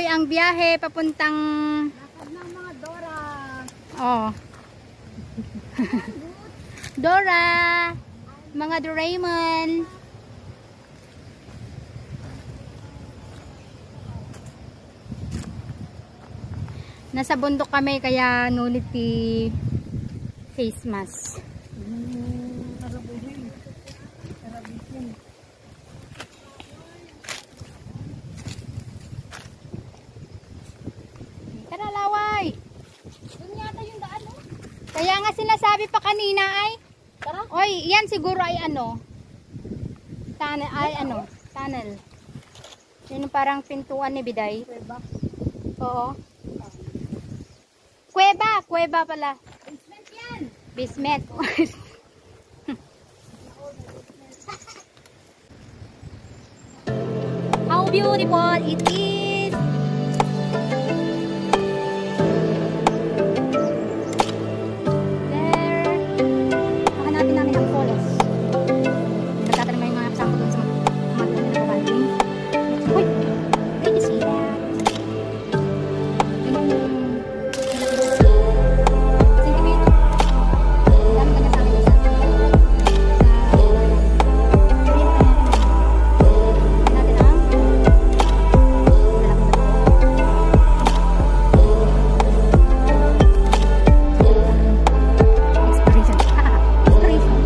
ang biyahe papuntang Lakad ng mga Dora. oh. Dora, mga Doraemon. Nasa bundok kami kaya nulit ti face mask. Tara, laway. Doon yata yung daan, no? Kaya nga sinasabi pa kanina ay, Tara. oy, yan siguro ay ano, tunnel, ay ano, tunnel. Yun yung parang pintuan ni Biday. Diba? Oo. Kuweba pala. Basement yan. Basement. How beautiful it is. There. Hanapin namin ang falls. Nagtatanong yung mga kasama ko dun sa mga doon na nagbabanting. Uy! Did you see that? Yun yung sentimento. Ang dami ka na sa akin isa. Natin ang exploration. Exploration.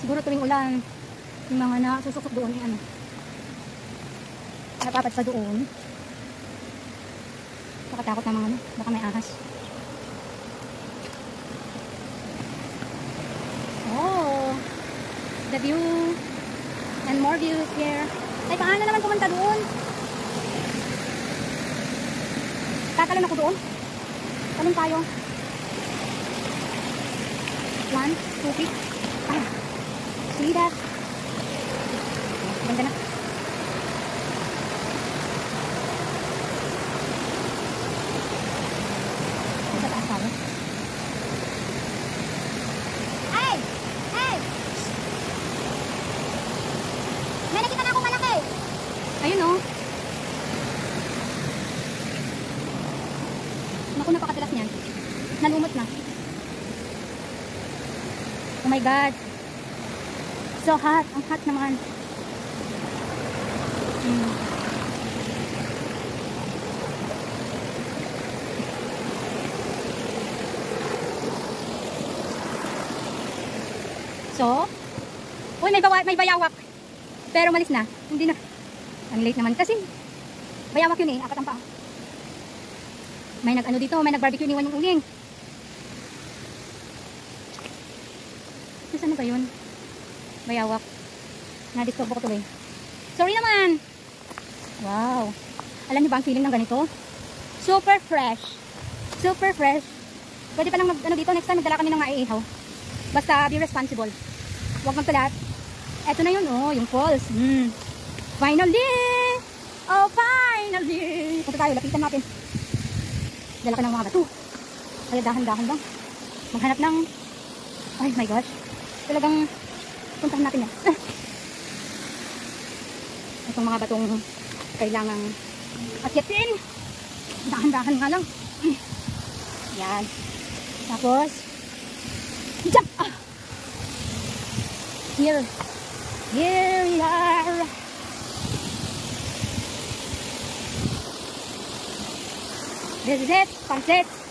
Siguro tuwing ulan, yung mga nasususok doon ay ano, napapat sa doon. Nakatakot na mga ano, baka may ahas. Oh, the view and more views here. Ay, paano naman pumunta doon? Tatalon ako doon. Talon tayo. 1, 2 feet. Ah, see that? Ganda na. Sa taas tayo. Hey! Hey! May nakita na akong malaki. Ayun oh. Naku, napakatilas niyan. Nalumot na. Oh my God. So hot. Ang hot naman. So, uy, may bayawak. Pero malis na. Hindi na. Ang late naman kasi bayawak yun eh. Apat ang paa. May nag-ano dito, may nag-barbecue, niwan yung uling. Ano ba yun? Bayawak. Na-disturb ko tuloy. Sorry naman. Wow. Alam niyo ba ang feeling ng ganito? Super fresh. Super fresh. Pwede pa lang ano dito, next time magdala kami ng maiihaw. Basta be responsible. Huwag magkalat. Eto na yun, oh, yung falls. Finally! Oh, finally! Punta tayo, lapitan natin. Dala ka ng mga bato. Kaya dahan-dahan lang. Maghanap ng... Ay my gosh. Talagang puntahan natin yan. Itong mga batong kailangang akyatin. Dahan-dahan nga lang. Yan. Tapos, jump! Here we are. This is it. Sunset.